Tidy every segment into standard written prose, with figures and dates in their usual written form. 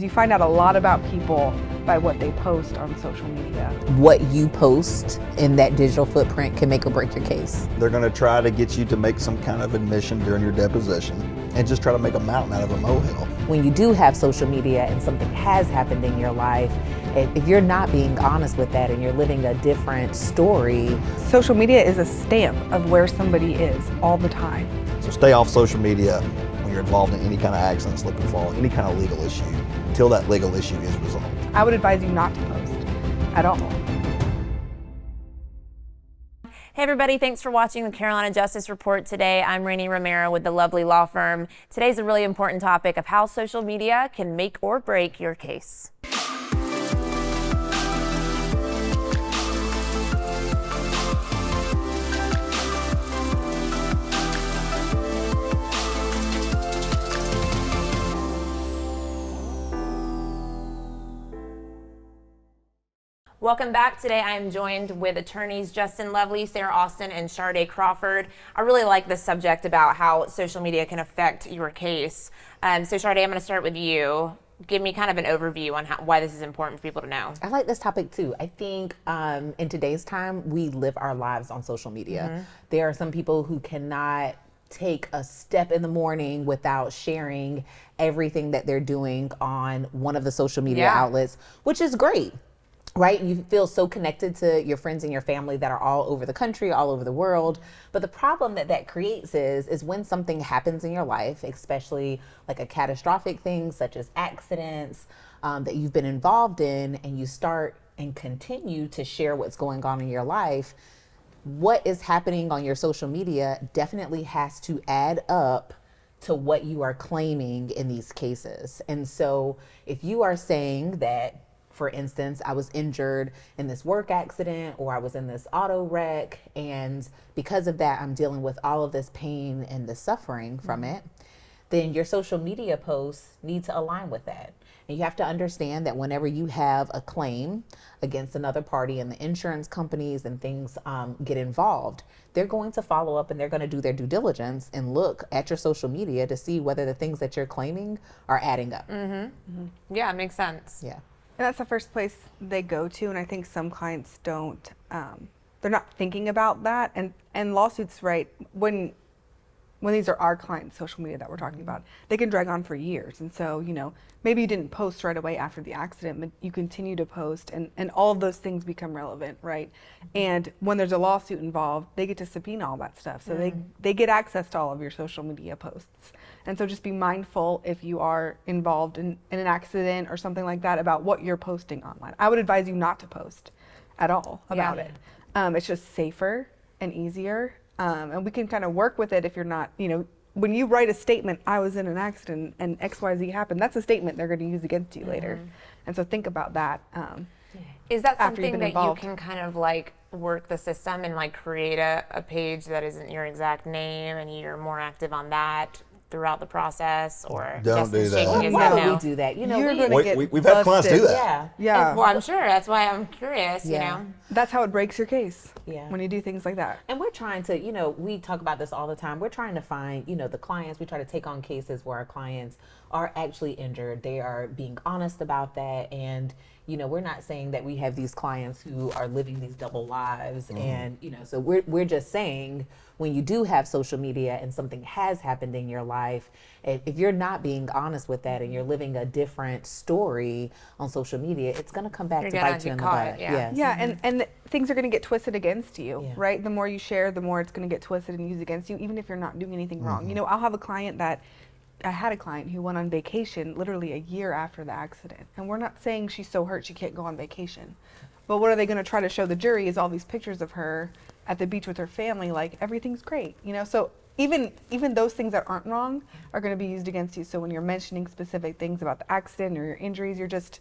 You find out a lot about people by what they post on social media. What you post in that digital footprint can make or break your case. They're going to try to get you to make some kind of admission during your deposition and just try to make a mountain out of a molehill. When you do have social media and something has happened in your life, if you're not being honest with that and you're living a different story. Social media is a stamp of where somebody is all the time. So stay off social media when you're involved in any kind of accident, slip and fall, any kind of legal issue, until that legal issue is resolved. I would advise you not to post at all. Hey everybody, thanks for watching the Carolina Justice Report today. I'm Rainey Romero with the lovely law firm. Today's a really important topic of how social media can make or break your case. Welcome back. Today I am joined with attorneys Justin Lovely, Sarah Austin, and Sharday Crawford. I really like this subject about how social media can affect your case. So Sharday, I'm going to start with you. Give me kind of an overview on why this is important for people to know. I like this topic too. I think in today's time, we live our lives on social media. Mm-hmm. There are some people who cannot take a step in the morning without sharing everything that they're doing on one of the social media outlets, which is great. Right? You feel so connected to your friends and your family that are all over the country, all over the world. But the problem that creates is when something happens in your life, especially like a catastrophic thing such as accidents that you've been involved in, and you start and continue to share what's going on in your life, what is happening on your social media definitely has to add up to what you are claiming in these cases. And so if you are saying that, for instance, I was injured in this work accident or I was in this auto wreck, and because of that, I'm dealing with all of this pain and the suffering from it, then your social media posts need to align with that. And you have to understand that whenever you have a claim against another party and the insurance companies and things get involved, they're going to follow up and they're going to do their due diligence and look at your social media to see whether the things that you're claiming are adding up. Mm-hmm. Mm-hmm. Yeah, it makes sense. Yeah. And that's the first place they go to, and I think some clients don't, they're not thinking about that. And lawsuits, right, when these are our clients' social media that we're talking about, they can drag on for years. And so, you know, maybe you didn't post right away after the accident, but you continue to post, and all of those things become relevant, right? And when there's a lawsuit involved, they get to subpoena all that stuff. So they get access to all of your social media posts. And so just be mindful if you are involved in an accident or something like that about what you're posting online. I would advise you not to post at all about it. It's just safer and easier. And we can kind of work with it if you're not, you know, when you write a statement, I was in an accident and XYZ happened, that's a statement they're going to use against you later. And so think about that. Is that something that you can kind of like work the system and like create a page that isn't your exact name and you're more active on that throughout the process, or don't do that? Why would we do that? You know, we've had clients do that. Yeah. Well, I'm sure that's why I'm curious. You know, that's how it breaks your case. Yeah. When you do things like that. And we're trying to, you know, we talk about this all the time. We're trying to find, you know, the clients. We try to take on cases where our clients are actually injured. They are being honest about that, and you know, we're not saying that we have these clients who are living these double lives. And, you know, so we're just saying when you do have social media and something has happened in your life, if you're not being honest with that and you're living a different story on social media, it's going to come back to bite you in the butt. And things are going to get twisted against you, right? The more you share, the more it's going to get twisted and used against you, even if you're not doing anything wrong. You know, I had a client who went on vacation literally a year after the accident. And we're not saying she's so hurt she can't go on vacation. But what are they going to try to show the jury is all these pictures of her at the beach with her family, like everything's great, you know? So even those things that aren't wrong are going to be used against you. So when you're mentioning specific things about the accident or your injuries, you're just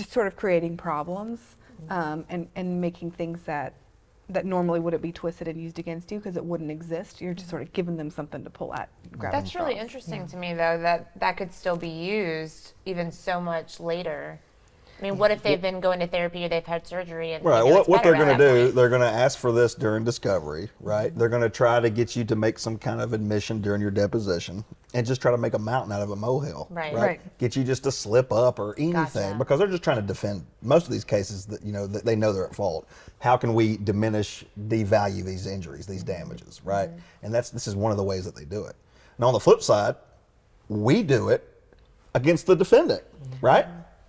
sort of creating problems and making things that normally wouldn't be twisted and used against you because it wouldn't exist. You're just sort of giving them something to pull at. That's really interesting to me, though, that could still be used even so much later. I mean, what if they've been going to therapy or they've had surgery and Right. they know What, it's what they're better going at to that do, point? they're going to ask for this during discovery, right? They're going to try to get you to make some kind of admission during your deposition and just try to make a mountain out of a molehill. Right. Get you just to slip up or anything Gotcha. because they're just trying to defend most of these cases that, that they know they're at fault. How can we diminish, devalue these injuries, these damages, right? And this is one of the ways that they do it. Now, on the flip side, we do it against the defendant, right?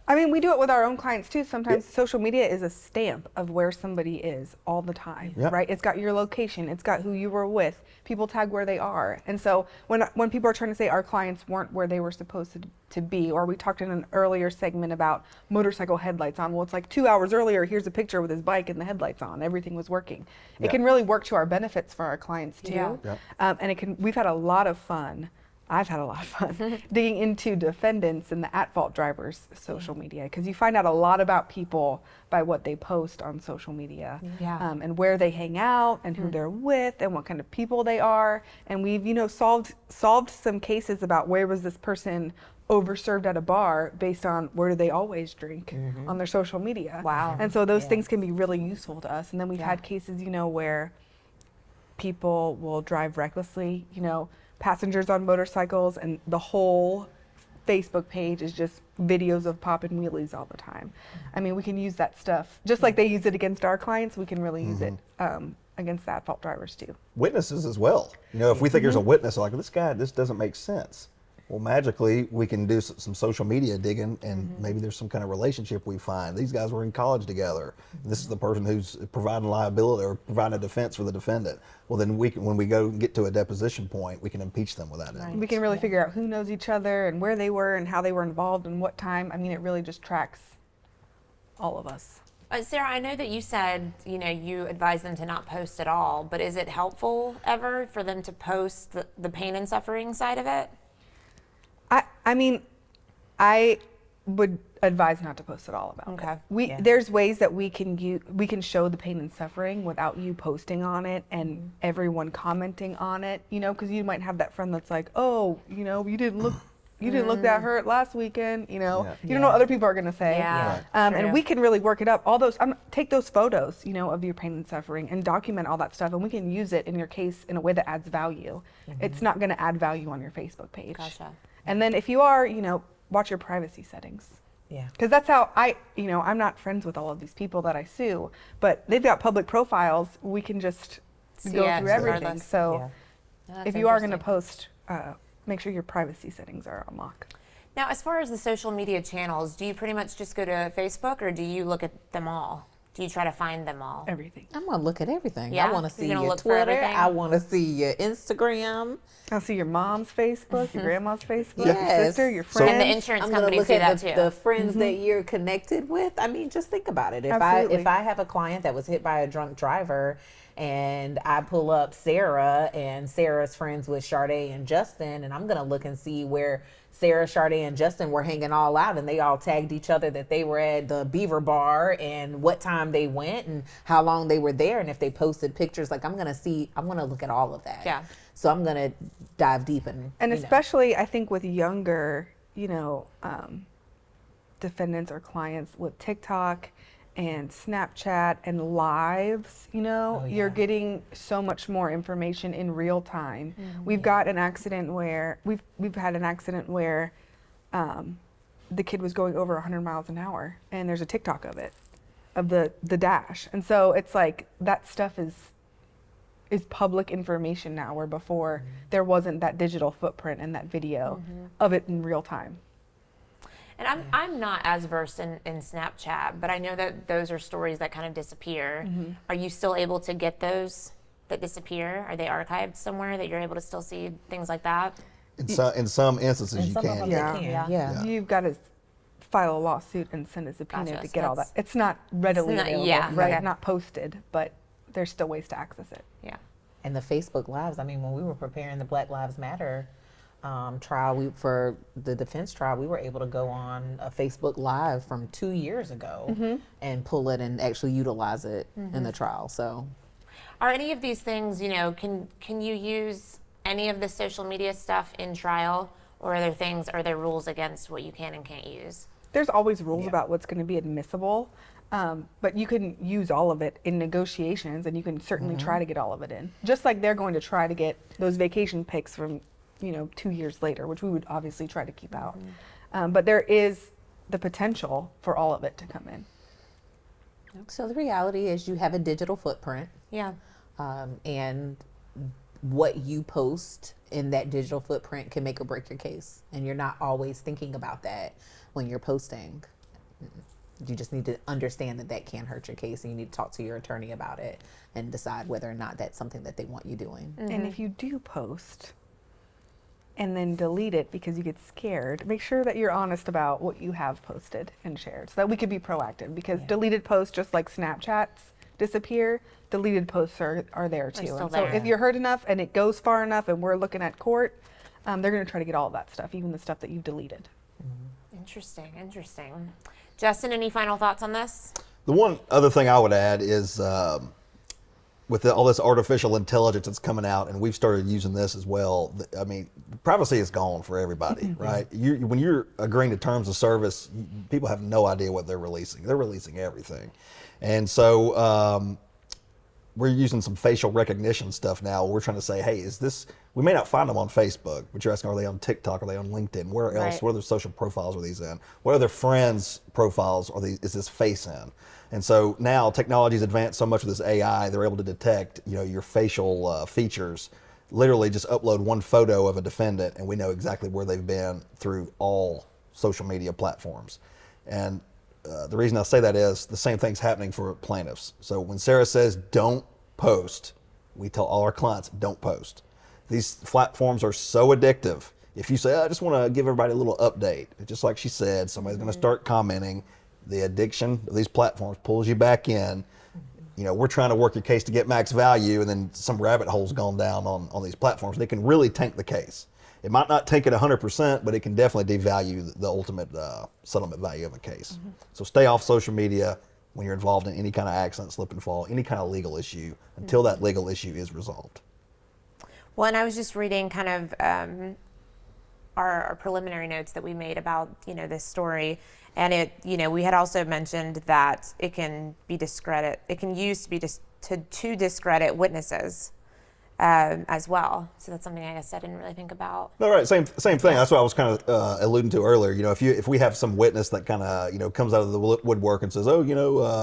I mean, we do it with our own clients too. Sometimes social media is a stamp of where somebody is all the time, Yep. right? It's got your location, it's got who you were with. People tag where they are, and so when people are trying to say our clients weren't where they were supposed to be, or we talked in an earlier segment about motorcycle headlights on. Well, it's like 2 hours earlier. Here's a picture with his bike and the headlights on. Everything was working. Yeah. It can really work to our benefits for our clients too, Yeah. Yeah. and it can. We've had a lot of fun. I've had a lot of fun digging into defendants and the at-fault drivers' social media, because you find out a lot about people by what they post on social media, Yeah. and where they hang out and who they're with and what kind of people they are. And we've solved some cases about where was this person overserved at a bar based on where do they always drink on their social media. Wow. And so those things can be really useful to us. And then we've had cases, where people will drive recklessly, passengers on motorcycles, and the whole Facebook page is just videos of popping wheelies all the time. I mean, we can use that stuff just like they use it against our clients. We can really use it against the at-fault drivers too. Witnesses as well. If we think there's a witness, like this doesn't make sense. Well, magically, we can do some social media digging, and maybe there's some kind of relationship we find. These guys were in college together. This is the person who's providing liability or providing a defense for the defendant. Well, then when we go get to a deposition point, we can impeach them with that evidence. We can really figure out who knows each other and where they were and how they were involved and what time. I mean, it really just tracks all of us. Sarah, I know that you said, you advise them to not post at all, but is it helpful ever for them to post the pain and suffering side of it? I mean, I would advise not to post at all about Okay. it. There's ways that we can show the pain and suffering without you posting on it and everyone commenting on it, because you might have that friend that's like, oh, you didn't look that hurt last weekend, You don't know what other people are going to say. Yeah. And we can really work it up. All those, take those photos, of your pain and suffering and document all that stuff, and we can use it in your case in a way that adds value. It's not going to add value on your Facebook page. Gotcha. And then if you are, watch your privacy settings. Yeah. Because that's how I'm not friends with all of these people that I sue, but they've got public profiles. We can just go it through everything. regardless. So That's if you are going to interesting. post, make sure your privacy settings are on lock. Now, as far as the social media channels, do you pretty much just go to Facebook, or do you look at them all? Do you try to find them all? Everything. I'm gonna look at everything. Yeah? I want to You're see gonna your look for Twitter. everything? I want to see your Instagram. I'll see your mom's Facebook, your grandma's Facebook, your Yes. sister, your So- friends. And the insurance I'm gonna companies look do at that too. the friends that you're connected with. I mean, just think about it. Absolutely. If I have a client that was hit by a drunk driver, and I pull up Sarah, and Sarah's friends with Sade and Justin, and I'm gonna look and see where Sarah, Sade, and Justin were hanging all out, and they all tagged each other that they were at the Beaver Bar and what time they went and how long they were there, and if they posted pictures. Like, I'm gonna look at all of that. Yeah. So I'm gonna dive deep in. And especially, I think with younger, defendants or clients with TikTok and Snapchat and lives, you're getting so much more information in real time. We've got an accident where we've had an accident where the kid was going over 100 miles an hour, and there's a TikTok of it, of the dash. And so it's like that stuff is public information now, where before there wasn't that digital footprint and that video of it in real time. And I'm not as versed in Snapchat, but I know that those are stories that kind of disappear. Are you still able to get those that disappear? Are they archived somewhere that you're able to still see things like that? In some instances, you some of can. them Yeah. they can. Yeah. Yeah. You've got to file a lawsuit and send a subpoena Gotcha. to So get all that. that's- It's not readily not- available, yeah, right? okay. Not posted, but there's still ways to access it. Yeah. And the Facebook Lives. I mean, when we were preparing the Black Lives Matter trial, for the defense trial, we were able to go on a Facebook Live from 2 years ago and pull it and actually utilize it in the trial. So, Are any of these things, can you use any of the social media stuff in trial, or are there rules against what you can and can't use? There's always rules Yeah. about what's going to be admissible, but you can use all of it in negotiations, and you can certainly try to get all of it in. Just like they're going to try to get those vacation pics from, 2 years later, which we would obviously try to keep out. But there is the potential for all of it to come in. So the reality is you have a digital footprint, Yeah. and what you post in that digital footprint can make or break your case. And you're not always thinking about that when you're posting. You just need to understand that that can hurt your case, and you need to talk to your attorney about it and decide whether or not that's something that they want you doing. And if you do post and then delete it because you get scared, make sure that you're honest about what you have posted and shared so that we could be proactive, because deleted posts, just like Snapchats disappear, deleted posts are there too. still And so there. if you're hurt enough and it goes far enough and we're looking at court, they're going to try to get all of that stuff, even the stuff that you've deleted. Interesting. Justin, any final thoughts on this? The one other thing I would add is with all this artificial intelligence that's coming out, and we've started using this as well. I mean, privacy is gone for everybody, right? When you're agreeing to terms of service, people have no idea what they're releasing. They're releasing everything. And so we're using some facial recognition stuff now. We're trying to say, hey, is this, we may not find them on Facebook, but you're asking, are they on TikTok? Are they on LinkedIn? Where else? Right. What other social profiles are these in? What other friends' profiles is this face in? And so now technology's advanced so much with this AI, they're able to detect, your facial features. Literally just upload one photo of a defendant, and we know exactly where they've been through all social media platforms. And the reason I say that is the same thing's happening for plaintiffs. So when Sarah says don't post, we tell all our clients don't post. These platforms are so addictive. If you say, I just want to give everybody a little update, just like she said, somebody's going to start commenting. The addiction of these platforms pulls you back in. We're trying to work your case to get max value, and then some rabbit hole's gone down on these platforms. They can really tank the case. It might not take it 100%, but it can definitely devalue the ultimate settlement value of a case. So stay off social media when you're involved in any kind of accident, slip and fall, any kind of legal issue, until that legal issue is resolved. Well, and I was just reading kind of our preliminary notes that we made about, this story. And we had also mentioned that it can be it can use to be to discredit witnesses as well. So that's something I guess I didn't really think about. No, right, same thing. That's what I was kind of alluding to earlier. If we have some witness that kind of comes out of the woodwork and says, oh,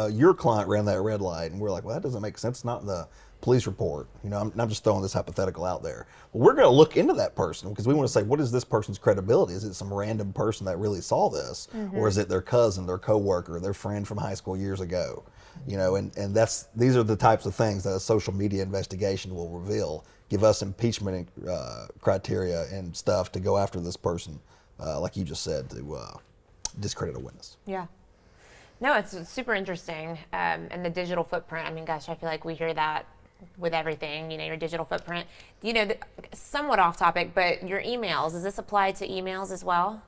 your client ran that red light, and we're like, well, that doesn't make sense. It's not in the police report. I'm just throwing this hypothetical out there. Well, we're going to look into that person, because we want to say, what is this person's credibility? Is it some random person that really saw this, or is it their cousin, their coworker, their friend from high school years ago? And these are the types of things that a social media investigation will reveal, give us impeachment criteria and stuff to go after this person, like you just said, to discredit a witness. Yeah. No, it's super interesting. And the digital footprint, I mean, gosh, I feel like we hear that with everything, your digital footprint. Somewhat off topic, but your emails, does this apply to emails as well?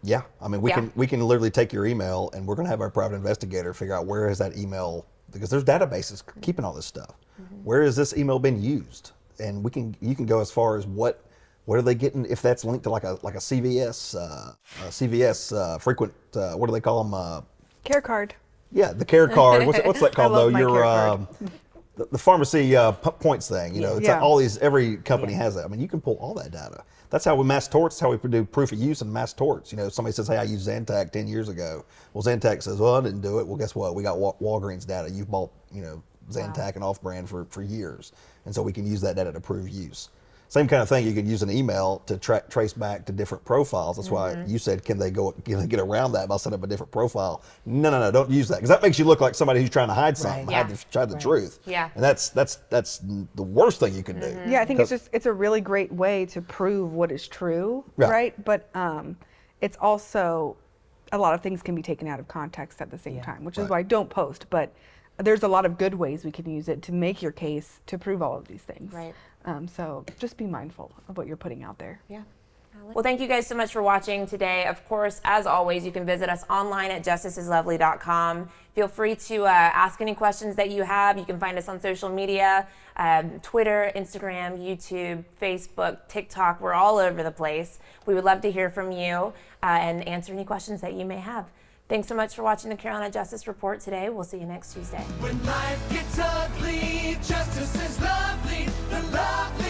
Yeah, I mean, we can literally take your email, and we're going to have our private investigator figure out where is that email, because there's databases keeping all this stuff. Where has this email been used? And you can go as far as what are they getting, if that's linked to like a CVS frequent, what do they call them? Care card. Yeah, the care card. What's that called though? love my care card. The pharmacy points thing. It's Yeah. like all these. Every company has that. I mean, you can pull all that data. That's how we mass torts. That's how we do proof of use and mass torts. Somebody says, "Hey, I used Zantac 10 years ago." Well, Zantac says, "Well, I didn't do it." Well, guess what? We got Walgreens data. You've bought Zantac and off-brand for years, and so we can use that data to prove use. Same kind of thing. You can use an email to trace back to different profiles. That's why you said, can they get around that by setting up a different profile? No, don't use that, because that makes you look like somebody who's trying to hide something, Yeah. hide the truth. Yeah. And that's the worst thing you can do. Yeah, I think it's a really great way to prove what is true, Yeah. right? But it's also, a lot of things can be taken out of context at the same time, which is Right. why don't post. But there's a lot of good ways we can use it to make your case to prove all of these things. Right. So just be mindful of what you're putting out there. Yeah. Well, thank you guys so much for watching today. Of course, as always, you can visit us online at justiceislovely.com. Feel free to ask any questions that you have. You can find us on social media, Twitter, Instagram, YouTube, Facebook, TikTok. We're all over the place. We would love to hear from you and answer any questions that you may have. Thanks so much for watching the Carolina Justice Report today. We'll see you next Tuesday. When life gets ugly, justice is lovely. The lovely